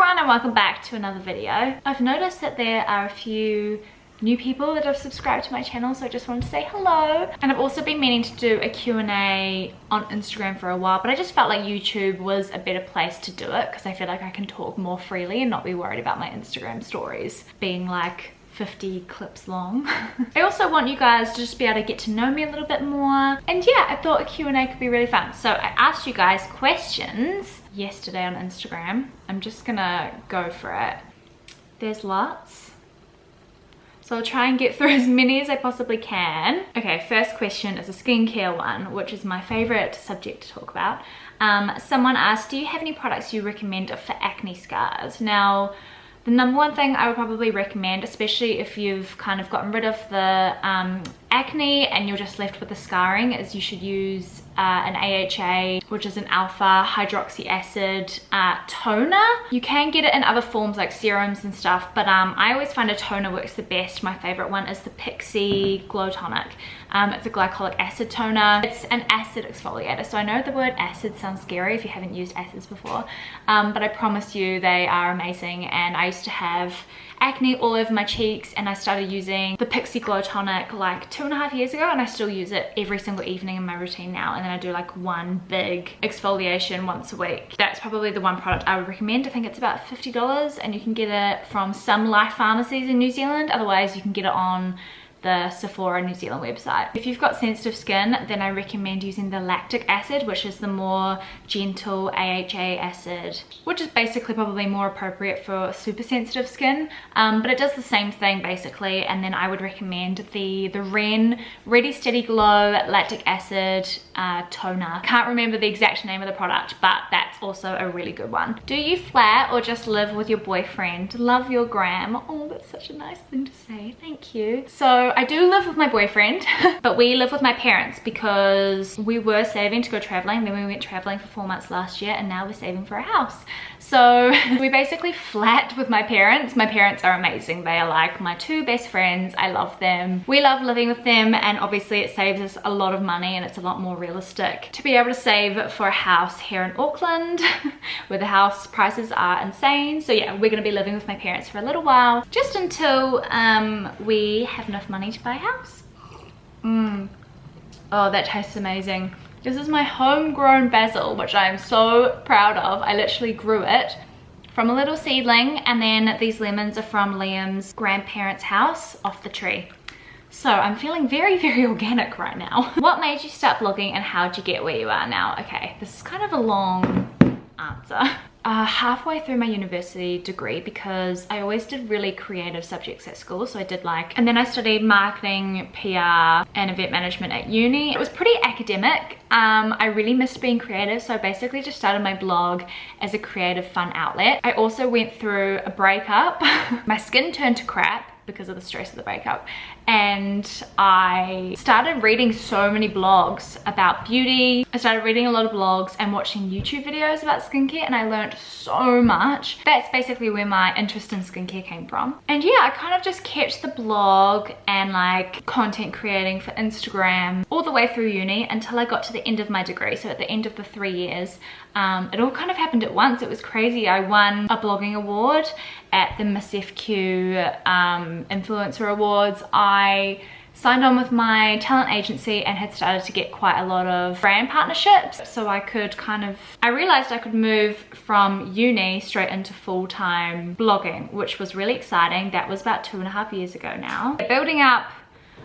everyone and welcome back to another video. I've noticed that there are a few new people that have subscribed to my channel, so I just wanted to say hello. And I've also been meaning to do a Q&A on Instagram for a while, but I just felt like YouTube was a better place to do it because I feel like I can talk more freely and not be worried about my Instagram stories being like 50 clips long. I also want you guys to just be able to get to know me a little bit more. And yeah, I thought a Q&A could be really fun. So I asked you guys questions yesterday on Instagram. I'm just gonna go for it. There's lots. So I'll try and get through as many as I possibly can. Okay, first question is a skincare one, which is my favorite subject to talk about. Someone asked, do you have any products you recommend for acne scars? Now, the number one thing I would probably recommend, especially if you've kind of gotten rid of the acne and you're just left with the scarring, is you should use an AHA, which is an alpha hydroxy acid toner. You can get it in other forms like serums and stuff, but I always find a toner works the best. My favorite one is the Pixi Glow Tonic. It's a glycolic acid toner. It's an acid exfoliator, so I know the word acid sounds scary if you haven't used acids before, but I promise you they are amazing. And I used to have acne all over my cheeks and I started using the Pixi Glow Tonic like 2.5 years ago, and I still use it every single evening in my routine now. And then I do like one big exfoliation once a week. That's probably the one product I would recommend. I think it's about $50 and you can get it from some Life pharmacies in New Zealand. Otherwise you can get it on the Sephora New Zealand website. If you've got sensitive skin, then I recommend using the lactic acid, which is the more gentle AHA acid, which is basically probably more appropriate for super sensitive skin, but it does the same thing basically. And then I would recommend the Ren Ready Steady Glow lactic acid toner. Can't remember the exact name of the product, but that's also a really good one. Do you flat or just live with your boyfriend? Love your gram. Oh, that's such a nice thing to say, thank you. So I do live with my boyfriend, but we live with my parents because we were saving to go traveling. Then we went traveling for 4 months last year, and now we're saving for a house. So we basically flat with my parents. My parents are amazing. They are like my two best friends. I love them. We love living with them, and obviously it saves us a lot of money and it's a lot more realistic to be able to save for a house here in Auckland where the house prices are insane. So yeah, we're gonna be living with my parents for a little while, just until we have enough money to buy a house. Oh, that tastes amazing. This is my homegrown basil, which I am so proud of. I literally grew it from a little seedling, and then these lemons are from Liam's grandparents' house off the tree. So I'm feeling very, very organic right now. What made you start blogging and how'd you get where you are now? Okay, this is kind of a long answer. Halfway through my university degree, because I always did really creative subjects at school, so I did and then I studied marketing, PR and event management at uni. It was pretty academic. I really missed being creative, so I basically just started my blog as a creative fun outlet. I also went through a breakup. My skin turned to crap because of the stress of the breakup, and I started reading so many blogs about beauty. I started reading a lot of blogs and watching YouTube videos about skincare, and I learned so much. That's basically where my interest in skincare came from. And yeah, I kind of just kept the blog and like content creating for Instagram all the way through uni until I got to the end of my degree. So at the end of the 3 years, it all kind of happened at once. It was crazy. I won a blogging award at the Miss FQ Influencer Awards. I signed on with my talent agency and had started to get quite a lot of brand partnerships, so I could I realized I could move from uni straight into full-time blogging, which was really exciting. That was about 2.5 years ago now. Building up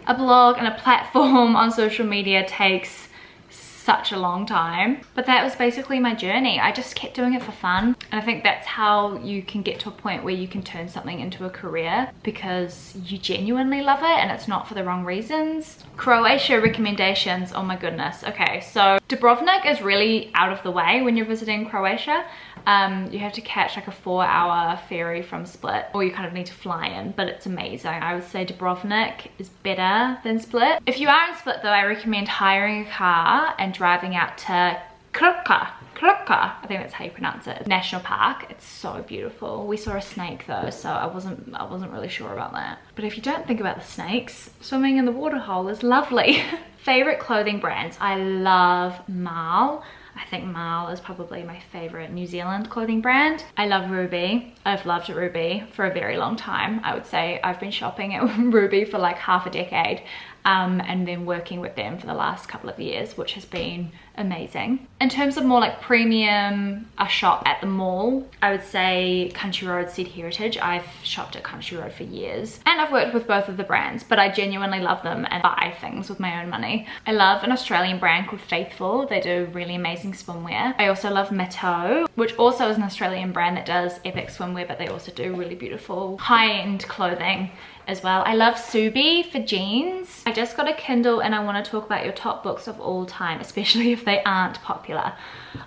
a blog and a platform on social media takes such a long time, but that was basically my journey. I just kept doing it for fun, and I think that's how you can get to a point where you can turn something into a career, because you genuinely love it and it's not for the wrong reasons. Croatia recommendations, oh my goodness. Okay, so Dubrovnik is really out of the way when you're visiting Croatia. You have to catch like a 4-hour ferry from Split, or you kind of need to fly in, but it's amazing. I would say Dubrovnik is better than Split. If you are in Split though, I recommend hiring a car and driving out to Croatia, I think that's how you pronounce it, National Park. It's so beautiful. We saw a snake though, so I wasn't really sure about that. But if you don't think about the snakes, swimming in the waterhole is lovely. Favorite clothing brands? I love Marl. I think Marl is probably my favorite New Zealand clothing brand. I love Ruby. I've loved Ruby for a very long time. I would say I've been shopping at Ruby for like half a decade. And then working with them for the last couple of years, which has been amazing. In terms of more like premium, a shop at the mall, I would say Country Road, Seed Heritage. I've shopped at Country Road for years and I've worked with both of the brands, but I genuinely love them and buy things with my own money. I love an Australian brand called Faithful. They do really amazing swimwear. I also love Mateau, which also is an Australian brand that does epic swimwear, but they also do really beautiful high-end clothing as well. I love Subi for jeans. I just got a Kindle and I want to talk about your top books of all time, especially if they aren't popular.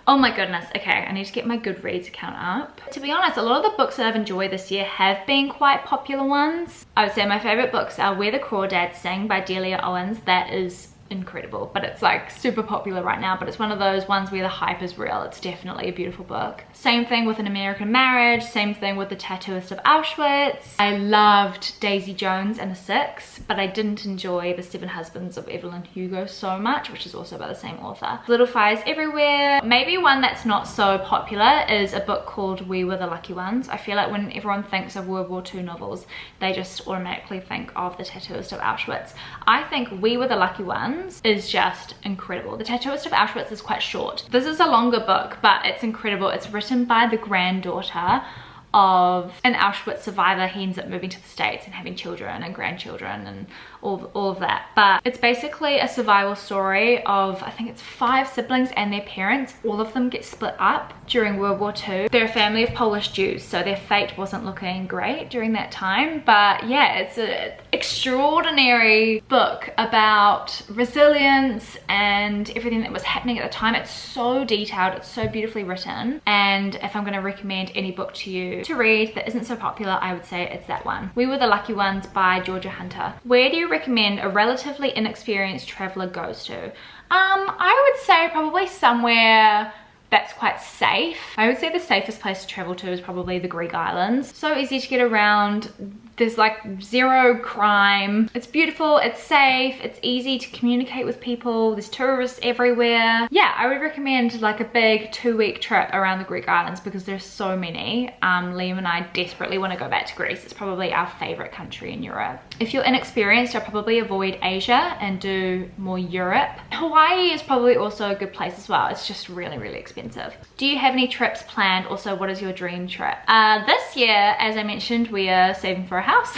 Oh my goodness. Okay, I need to get my Goodreads account up. To be honest, a lot of the books that I've enjoyed this year have been quite popular ones. I would say my favorite books are Where the Crawdads Sing by Delia Owens. That is incredible, but it's like super popular right now, but it's one of those ones where the hype is real. It's definitely a beautiful book. Same thing with An American Marriage, same thing with The Tattooist of Auschwitz. I loved Daisy Jones and the Six, but I didn't enjoy The Seven Husbands of Evelyn Hugo so much, which is also by the same author. Little Fires Everywhere. Maybe one that's not so popular is a book called We Were the Lucky Ones. I feel like when everyone thinks of World War II novels, they just automatically think of The Tattooist of Auschwitz. I think We Were the Lucky Ones is just incredible. The Tattooist of Auschwitz is quite short. This is a longer book, but it's incredible. It's written by the granddaughter of an Auschwitz survivor. He ends up moving to the States and having children and grandchildren and all of that. But it's basically a survival story of, I think it's 5 siblings and their parents. All of them get split up during World War II. They're a family of Polish Jews, so their fate wasn't looking great during that time. But yeah, it's an extraordinary book about resilience and everything that was happening at the time. It's so detailed, it's so beautifully written. And if I'm going to recommend any book to you to read that isn't so popular, I would say it's that one. We Were the Lucky Ones by Georgia Hunter. Where do you recommend a relatively inexperienced traveler goes to? I would say probably somewhere that's quite safe. I would say the safest place to travel to is probably the Greek islands. So easy to get around. There's like zero crime. It's beautiful, it's safe, it's easy to communicate with people. There's tourists everywhere. Yeah, I would recommend like a big 2-week trip around the Greek islands because there's so many. Liam and I desperately want to go back to Greece. It's probably our favorite country in Europe. If you're inexperienced, I'd probably avoid Asia and do more Europe. Hawaii is probably also a good place as well. It's just really, really expensive. Do you have any trips planned? Also, what is your dream trip? This year, as I mentioned, we are saving for a house.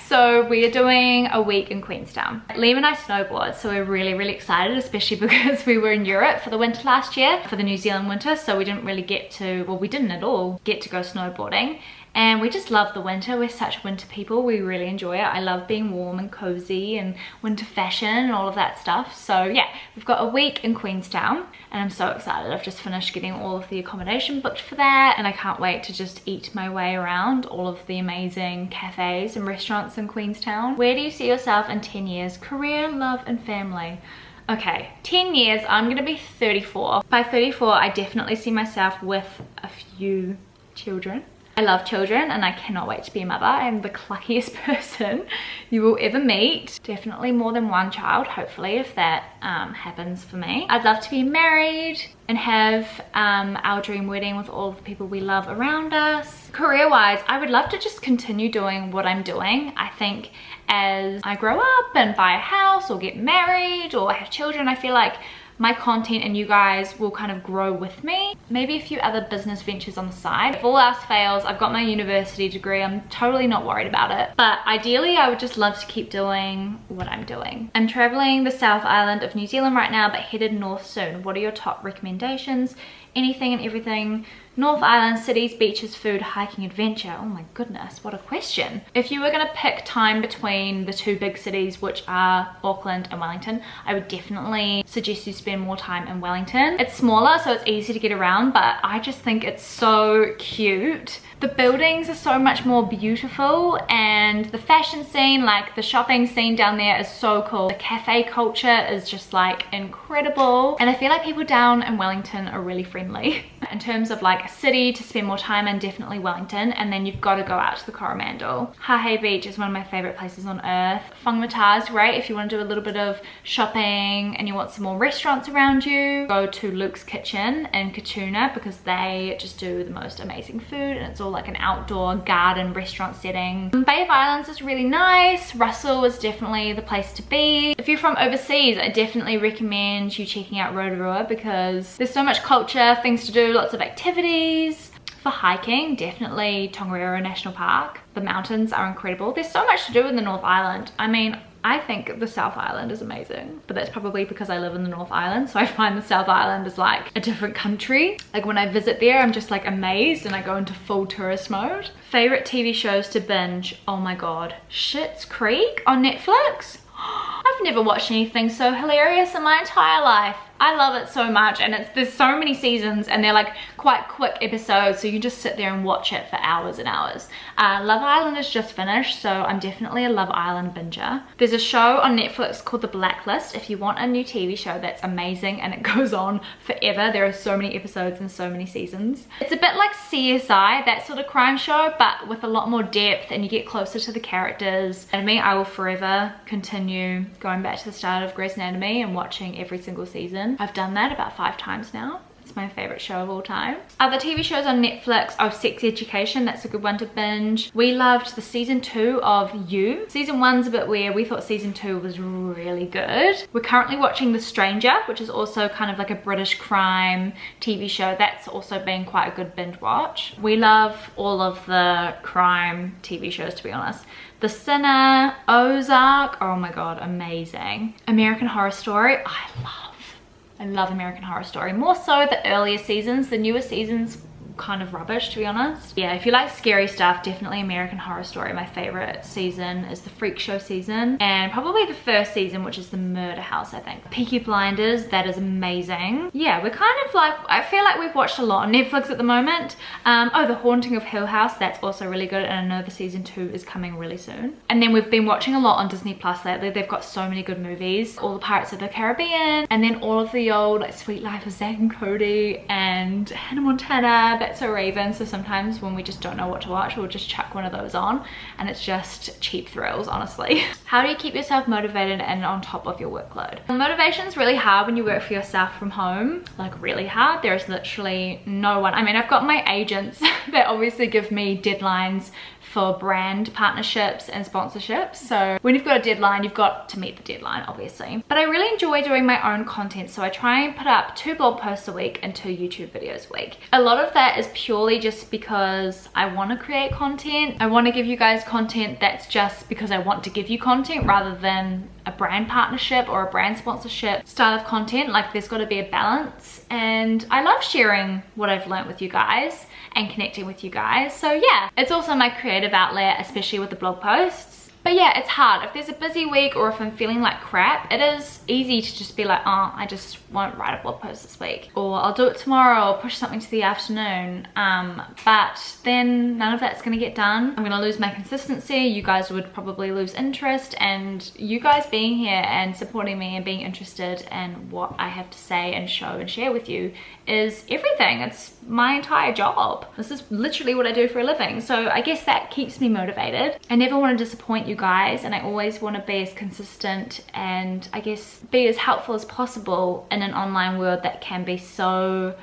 So we are doing a week in Queenstown. Liam and I snowboard, so we're really, really excited, especially because we were in Europe for the winter last year, for the New Zealand winter, so we didn't really get to, well, we didn't at all get to go snowboarding. And we just love the winter. We're such winter people. We really enjoy it. I love being warm and cozy and winter fashion and all of that stuff. So yeah, we've got a week in Queenstown and I'm so excited. I've just finished getting all of the accommodation booked for that and I can't wait to just eat my way around all of the amazing cafes and restaurants in Queenstown. Where do you see yourself in 10 years? Career, love and family. Okay, 10 years, I'm gonna be 34. By 34, I definitely see myself with a few children. I love children and I cannot wait to be a mother. I'm the luckiest person you will ever meet. Definitely more than one child, hopefully, if that happens for me. I'd love to be married and have our dream wedding with all the people we love around us. Career-wise, I would love to just continue doing what I'm doing. I think as I grow up and buy a house or get married or have children, I feel like my content and you guys will kind of grow with me. Maybe a few other business ventures on the side. If all else fails, I've got my university degree. I'm totally not worried about it. But ideally, I would just love to keep doing what I'm doing. I'm traveling the South Island of New Zealand right now, but headed north soon. What are your top recommendations? Anything and everything. North Island, cities, beaches, food, hiking, adventure. Oh my goodness, what a question. If you were gonna pick time between the 2 big cities, which are Auckland and Wellington, I would definitely suggest you spend more time in Wellington. It's smaller, so it's easy to get around, but I just think it's so cute. The buildings are so much more beautiful and the fashion scene, like the shopping scene down there is so cool. The cafe culture is just like incredible. And I feel like people down in Wellington are really friendly. in terms of like a city to spend more time in, definitely Wellington, and then you've got to go out to the Coromandel. Hahe Beach is one of my favorite places on earth. Whangmataa is great if you want to do a little bit of shopping and you want some more restaurants around you. Go to Luke's Kitchen in Katoona because they just do the most amazing food, and it's all like an outdoor garden restaurant setting. Bay of Islands is really nice. Russell is definitely the place to be. If you're from overseas, I definitely recommend you checking out Rotorua because there's so much culture, things to do, lots of activities. For hiking, definitely Tongariro National Park. The mountains are incredible. There's so much to do in the North Island. I mean, I think the South Island is amazing, but that's probably because I live in the North Island, so I find the South Island is like a different country. Like when I visit there, I'm just like amazed and I go into full tourist mode. Favorite TV shows to binge? Oh my god, Schitt's Creek on Netflix. I've never watched anything so hilarious in my entire life. I love it so much, and there's so many seasons and they're like quite quick episodes, so you just sit there and watch it for hours and hours. Love Island is just finished, so I'm definitely a Love Island binger. There's a show on Netflix called The Blacklist. If you want a new TV show that's amazing and it goes on forever, there are so many episodes and so many seasons. It's a bit like CSI, that sort of crime show, but with a lot more depth and you get closer to the characters. And me, I will forever continue going back to the start of Grey's Anatomy and watching every single season. I've done that about 5 times now. It's my favorite show of all time. Other TV shows on Netflix, Sex Education, that's a good one to binge. We loved the season 2 of You. Season 1's a bit weird. We thought season 2 was really good. We're currently watching The Stranger, which is also kind of like a British crime TV show. That's also been quite a good binge watch. We love all of the crime TV shows, to be honest. The Sinner, Ozark, oh my god, amazing. American Horror Story, I love American Horror Story. More so the earlier seasons. The newer seasons, kind of rubbish, to be honest. Yeah, if you like scary stuff, definitely American Horror Story. My favorite season is the Freak Show season, and probably the first season, which is the Murder House, I think. Peaky Blinders, that is amazing. Yeah, we're kind of like, I feel like we've watched a lot on Netflix at the moment. The Haunting of Hill House, that's also really good, and I know the season 2 is coming really soon. And then we've been watching a lot on Disney Plus lately. They've got so many good movies. All the Pirates of the Caribbean, and then all of the old like Sweet Life of Zack and Cody and Hannah Montana, That's So Raven. So sometimes when we just don't know what to watch, we'll just chuck one of those on, and it's just cheap thrills, honestly. How do you keep yourself motivated and on top of your workload? Motivation's really hard when you work for yourself from home, like really hard. There's literally no one. I mean, I've got my agents that obviously give me deadlines for brand partnerships and sponsorships. So when you've got a deadline, you've got to meet the deadline, obviously. But I really enjoy doing my own content, so I try and put up 2 blog posts a week and 2 YouTube videos a week. A lot of that is purely just because I want to create content. I want to give you guys content that's just because I want to give you content rather than a brand partnership or a brand sponsorship style of content. Like, there's got to be a balance, and I love sharing what I've learned with you guys and connecting with you guys. So yeah, it's also my creative outlet, especially with the blog posts. But yeah, it's hard. If there's a busy week or if I'm feeling like crap, it is easy to just be like, oh, I just won't write a blog post this week, or I'll do it tomorrow, or push something to the afternoon. But then none of that's gonna get done. I'm gonna lose my consistency. You guys would probably lose interest, and you guys being here and supporting me and being interested in what I have to say and show and share with you is everything. It's my entire job. This is literally what I do for a living. So I guess that keeps me motivated. I never want to disappoint you guys, and I always want to be as consistent and I guess be as helpful as possible in an online world that can be so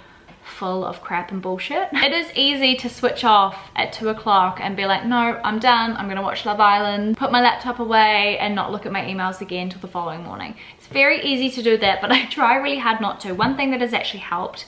full of crap and bullshit. It is easy to switch off at 2 o'clock and be like, no, I'm done, I'm gonna watch Love Island, put my laptop away and not look at my emails again till the following morning. It's very easy to do that, but I try really hard not to. One thing that has actually helped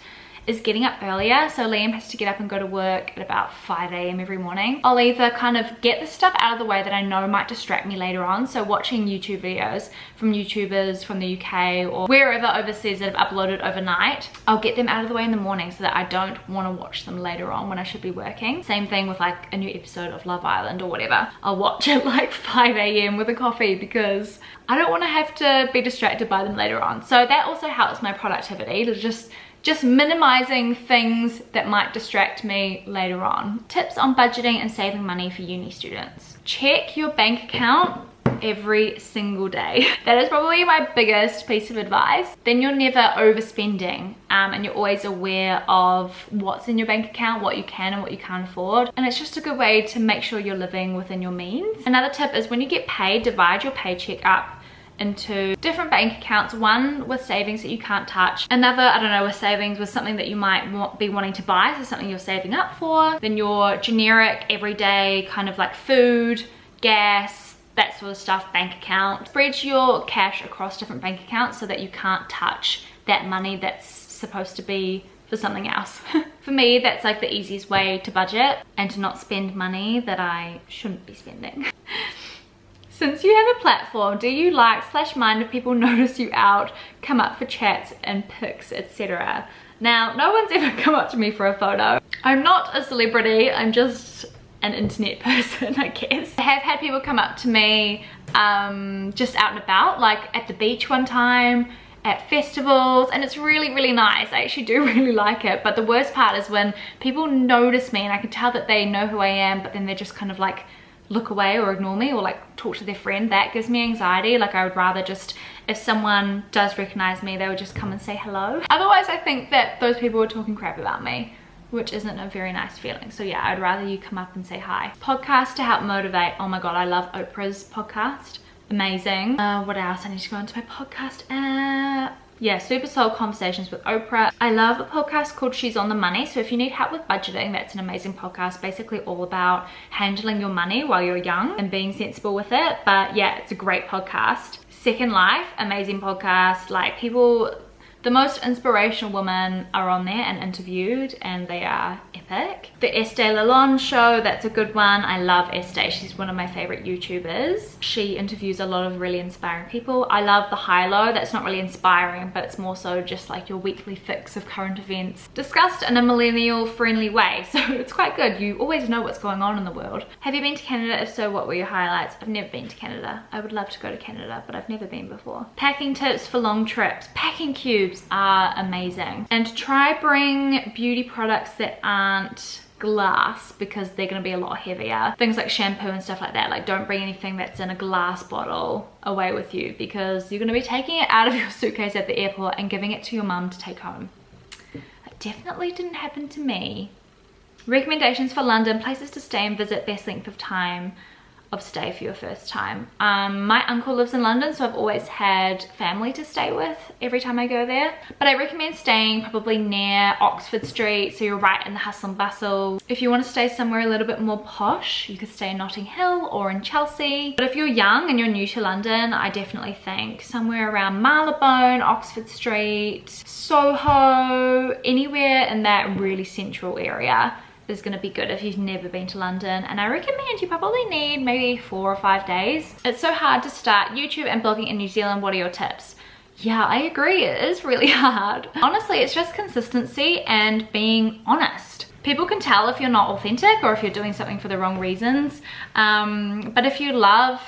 is getting up earlier. So Liam has to get up and go to work at about 5 AM every morning. I'll either kind of get the stuff out of the way that I know might distract me later on. So watching YouTube videos from YouTubers from the UK or wherever overseas that have uploaded overnight, I'll get them out of the way in the morning so that I don't want to watch them later on when I should be working. Same thing with like a new episode of Love Island or whatever. I'll watch it like 5 AM with a coffee because I don't want to have to be distracted by them later on. So that also helps my productivity, to just minimizing things that might distract me later on. Tips on budgeting and saving money for uni students. Check your bank account every single day. That is probably my biggest piece of advice. Then you're never overspending, and you're always aware of what's in your bank account, what you can and what you can't afford. And it's just a good way to make sure you're living within your means. Another tip is when you get paid, divide your paycheck up into different bank accounts. One with savings that you can't touch, another, I don't know, with savings with something that you might be wanting to buy, so something you're saving up for. Then your generic everyday kind of like food, gas, that sort of stuff bank account. Spread your cash across different bank accounts so that you can't touch that money that's supposed to be for something else. For me, that's like the easiest way to budget and to not spend money that I shouldn't be spending. Since you have a platform, do you like/mind if people notice you out, come up for chats and pics, etc.? Now, no one's ever come up to me for a photo. I'm not a celebrity, I'm just an internet person, I guess. I have had people come up to me just out and about, like at the beach one time, at festivals, and it's really, really nice. I actually do really like it. But the worst part is when people notice me and I can tell that they know who I am, but then they're just kind of like look away or ignore me or like talk to their friend. That gives me anxiety. Like I would rather just, if someone does recognize me, they would just come and say hello. Otherwise I think that those people are talking crap about me, which isn't a very nice feeling. So yeah, I'd rather you come up and say hi. Podcast to help motivate. Oh my god, I love Oprah's podcast. Amazing. What else? I need to go into my podcast app. Yeah, Super Soul Conversations with Oprah. I love a podcast called She's on the Money. So if you need help with budgeting, that's an amazing podcast. Basically all about handling your money while you're young and being sensible with it. But yeah, it's a great podcast. Second Life, amazing podcast. Like people, the most inspirational women are on there and interviewed, and they are epic. The Estee Lalonde show, that's a good one. I love Estee. She's one of my favorite YouTubers. She interviews a lot of really inspiring people. I love the High Low. That's not really inspiring, but it's more so just like your weekly fix of current events discussed in a millennial friendly way. So it's quite good. You always know what's going on in the world. Have you been to Canada? If so, what were your highlights? I've never been to Canada. I would love to go to Canada, but I've never been before. Packing tips for long trips. Packing cubes are amazing, and try bring beauty products that aren't glass because they're going to be a lot heavier. Things like shampoo and stuff like that. Like don't bring anything that's in a glass bottle away with you because you're going to be taking it out of your suitcase at the airport and giving it to your mum to take home. That definitely didn't happen to me. Recommendations for London, places to stay and visit, best length of time of stay for your first time. My uncle lives in London, so I've always had family to stay with every time I go there. But I recommend staying probably near Oxford Street, so you're right in the hustle and bustle. If you want to stay somewhere a little bit more posh, you could stay in Notting Hill or in Chelsea. But if you're young and you're new to London, I definitely think somewhere around Marylebone, Oxford Street, Soho, anywhere in that really central area is going to be good if you've never been to London. And I recommend you probably need maybe 4 or 5 days. It's so hard to start YouTube and blogging in New Zealand. What are your tips? Yeah, I agree, it is really hard. Honestly, it's just consistency and being honest. People can tell if you're not authentic or if you're doing something for the wrong reasons. But if you love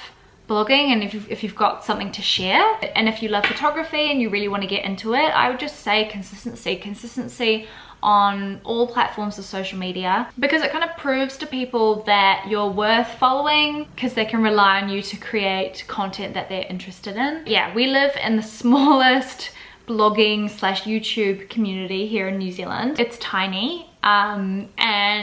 blogging and if you've got something to share, and if you love photography and you really want to get into it, I would just say consistency on all platforms of social media, because it kind of proves to people that you're worth following because they can rely on you to create content that they're interested in. Yeah, we live in the smallest blogging / YouTube community here in New Zealand. It's tiny. And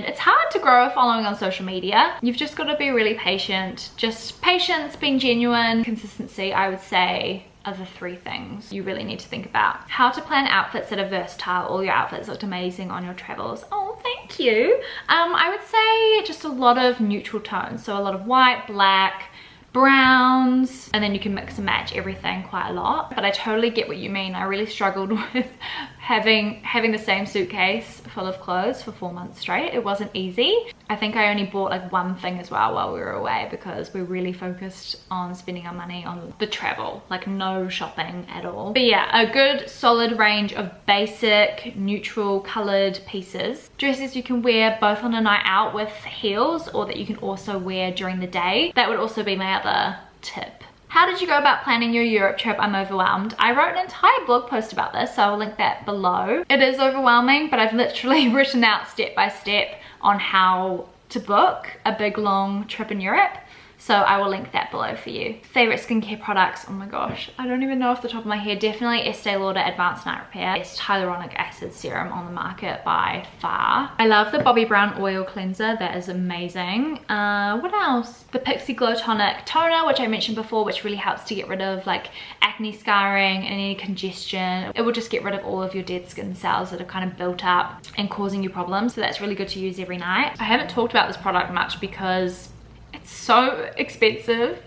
it's hard to grow a following on social media. You've just got to be really patient. Just patience, being genuine, consistency, I would say, are the 3 things you really need to think about. How to plan outfits that are versatile. All your outfits looked amazing on your travels. Oh, thank you. I would say just a lot of neutral tones. So a lot of white, black, browns, and then you can mix and match everything quite a lot. But I totally get what you mean. I really struggled with having the same suitcase full of clothes for 4 months straight. It wasn't easy. I think I only bought like one thing as well while we were away because we really focused on spending our money on the travel, like no shopping at all. But yeah, a good solid range of basic neutral colored pieces. Dresses you can wear both on a night out with heels, or that you can also wear during the day. That would also be my other tip. How did you go about planning your Europe trip? I'm overwhelmed. I wrote an entire blog post about this, so I'll link that below. It is overwhelming, but I've literally written out step by step on how to book a big long trip in Europe. So I will link that below for you. Favorite skincare products, oh my gosh, I don't even know off the top of my head. Definitely Estee Lauder Advanced Night Repair. Best hyaluronic acid serum on the market by far. I love the Bobbi Brown oil cleanser, that is amazing. What else? The Pixi Glow Tonic toner, which I mentioned before, which really helps to get rid of like acne scarring and any congestion. It will just get rid of all of your dead skin cells that have kind of built up and causing you problems. So that's really good to use every night. I haven't talked about this product much because it's so expensive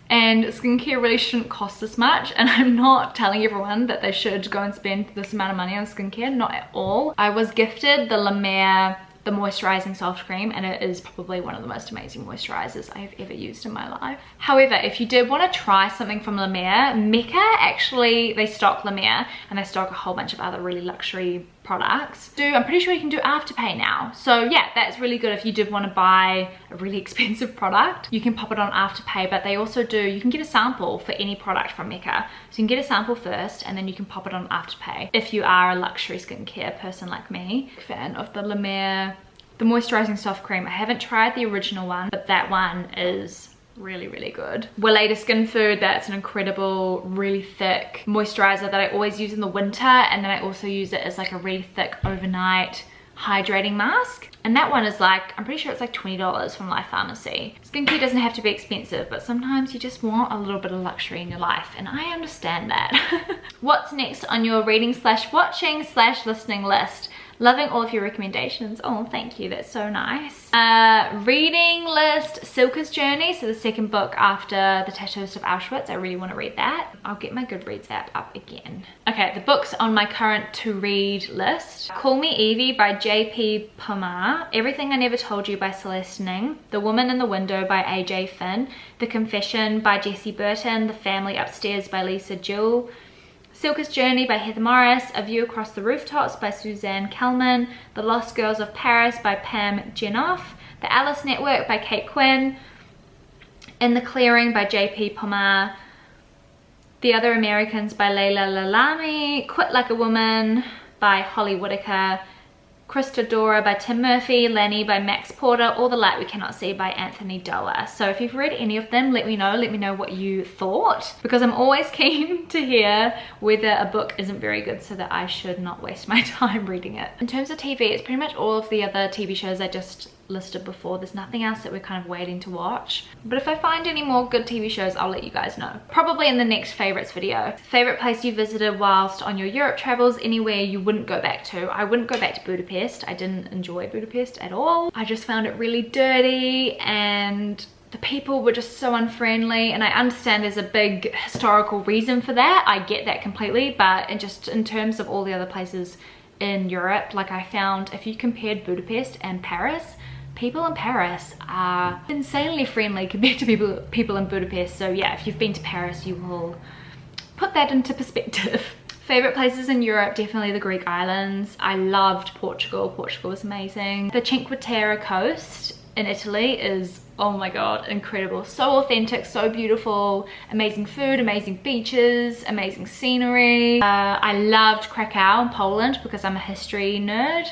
and skincare really shouldn't cost this much, and I'm not telling everyone that they should go and spend this amount of money on skincare, not at all. I was gifted the La Mer, the moisturizing soft cream, and it is probably one of the most amazing moisturizers I have ever used in my life. However, if you did want to try something from La Mer, Mecca actually, they stock La Mer and they stock a whole bunch of other really luxury products. I'm pretty sure you can do Afterpay now. So yeah, that's really good if you did want to buy a really expensive product. You can pop it on Afterpay, but they also do, you can get a sample for any product from Mecca. So you can get a sample first and then you can pop it on Afterpay if you are a luxury skincare person like me. Fan of the La Mer, the moisturizing soft cream. I haven't tried the original one, but that one is really good. Weleda Skin Food, that's an incredible, really thick moisturizer that I always use in the winter, and then I also use it as like a really thick overnight hydrating mask. And that one is like, I'm pretty sure it's like $20 from Life Pharmacy. Skincare doesn't have to be expensive, but sometimes you just want a little bit of luxury in your life, and I understand that. What's next on your reading / watching / listening list? Loving all of your recommendations. Oh, thank you, that's so nice. Reading list, Silka's Journey, so the second book after The Tattooist of Auschwitz. I really want to read that. I'll get my Goodreads app up again. Okay, the books on my current to read list. Call Me Evie by J.P. Pomar, Everything I Never Told You by Celeste Ning, The Woman in the Window by A.J. Finn, The Confession by Jessie Burton, The Family Upstairs by Lisa Jewell, Silka's Journey by Heather Morris, A View Across the Rooftops by Suzanne Kellman, The Lost Girls of Paris by Pam Jenoff, The Alice Network by Kate Quinn, In the Clearing by J.P. Pomar, The Other Americans by Leila Lalami, Quit Like a Woman by Holly Whitaker, Christodora by Tim Murphy, Lanny by Max Porter, All the Light We Cannot See by Anthony Doerr. So if you've read any of them, let me know what you thought, because I'm always keen to hear whether a book isn't very good so that I should not waste my time reading it. In terms of TV, it's pretty much all of the other TV shows I just listed before. There's nothing else that we're kind of waiting to watch, but if I find any more good TV shows, I'll let you guys know, probably in the next favorites video. Favorite place you visited whilst on your Europe travels, anywhere you wouldn't go back to. I wouldn't go back to Budapest. I didn't enjoy Budapest at all. I just found it really dirty and the people were just so unfriendly, and I understand there's a big historical reason for that. I get that completely, but just in terms of all the other places in Europe, like I found if you compared Budapest and Paris, people in Paris are insanely friendly compared to people in Budapest. So yeah, if you've been to Paris, you will put that into perspective. Favorite places in Europe, definitely the Greek islands. I loved Portugal. Portugal was amazing. The Cinque Terre coast in Italy is, oh my god, incredible. So authentic, so beautiful, amazing food, amazing beaches, amazing scenery. I loved Krakow in Poland because I'm a history nerd.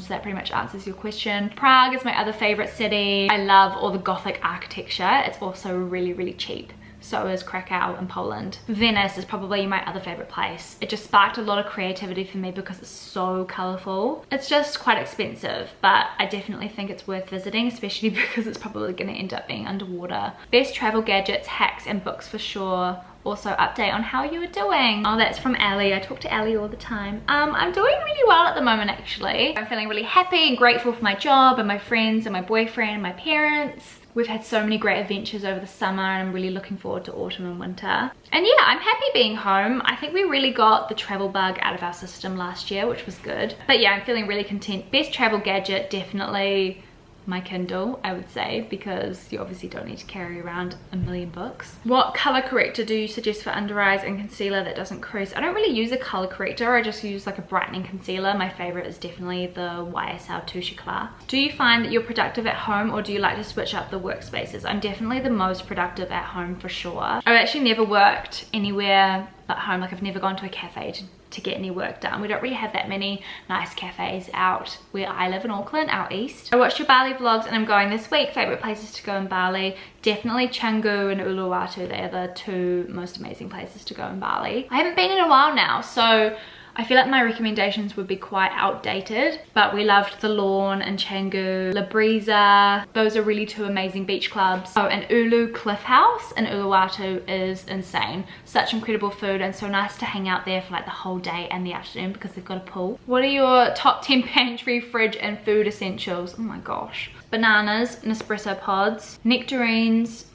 So that pretty much answers your question. Prague is my other favorite city. I love all the Gothic architecture. It's also really cheap. So is Krakow in Poland. Venice is probably my other favorite place. It just sparked a lot of creativity for me because it's so colorful. It's just quite expensive, but I definitely think it's worth visiting, especially because it's probably gonna end up being underwater. Best travel gadgets, hacks, and books for sure. Also update on how you are doing. Oh, that's from Allie. I talk to Allie all the time. I'm doing really well at the moment, actually. I'm feeling really happy and grateful for my job and my friends and my boyfriend and my parents. We've had so many great adventures over the summer, and I'm really looking forward to autumn and winter. And yeah, I'm happy being home. I think we really got the travel bug out of our system last year, which was good. But yeah, I'm feeling really content. Best travel gadget, definitely my Kindle, I would say, because you obviously don't need to carry around a million books. What color corrector do you suggest for under eyes and concealer that doesn't crease? I don't really use a color corrector. I just use like a brightening concealer. My favorite is definitely the YSL Touche Eclat. Do you find that you're productive at home, or do you like to switch up the workspaces? I'm definitely the most productive at home for sure. I've actually never worked anywhere but home. Like I've never gone to a cafe to to get any work done. We don't really have that many nice cafes out where I live in Auckland, out east. I watched your Bali vlogs and I'm going this week. Favorite places to go in Bali? Definitely Canggu and Uluwatu. They are the two most amazing places to go in Bali. I haven't been in a while now, so I feel like my recommendations would be quite outdated, but we loved the Lawn and Canggu, La Brisa. Those are really two amazing beach clubs. Oh, and Ulu Cliff House in Uluwatu is insane. Such incredible food and so nice to hang out there for like the whole day and the afternoon because they've got a pool. What are your top 10 pantry, fridge and food essentials? Oh my gosh. Bananas, Nespresso pods, nectarines,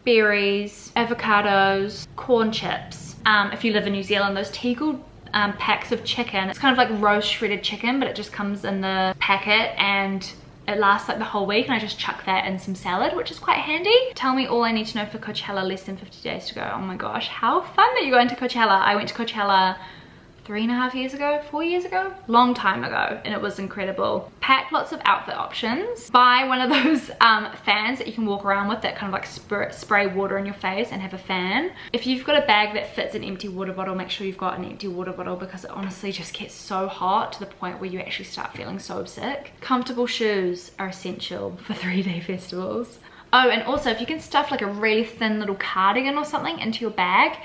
berries, avocados, corn chips. If you live in New Zealand, those Tegel packs of chicken. It's kind of like roast shredded chicken, but it just comes in the packet and it lasts like the whole week, and I just chuck that in some salad, which is quite handy. Tell me all I need to know for Coachella, less than 50 days to go. Oh my gosh, how fun that you're going to Coachella. I went to Coachella 3.5 years ago, 4 years ago, long time ago, and it was incredible. Pack lots of outfit options. Buy one of those fans that you can walk around with that kind of like spray water in your face and have a fan. If you've got a bag that fits an empty water bottle, make sure you've got an empty water bottle because it honestly just gets so hot to the point where you actually start feeling so sick. Comfortable shoes are essential for 3-day festivals. Oh, and also if you can stuff like a really thin little cardigan or something into your bag,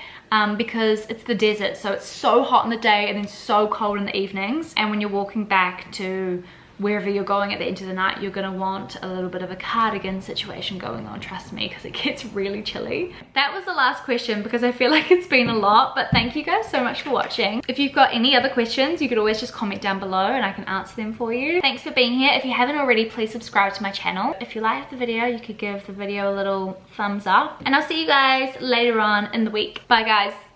because it's the desert, so it's so hot in the day and then so cold in the evenings, and when you're walking back to wherever you're going at the end of the night, you're gonna want a little bit of a cardigan situation going on, trust me, because it gets really chilly. That was the last question because I feel like it's been a lot, but thank you guys so much for watching. If you've got any other questions, you could always just comment down below and I can answer them for you. Thanks for being here. If you haven't already, please subscribe to my channel. If you liked the video, you could give the video a little thumbs up, and I'll see you guys later on in the week. Bye guys.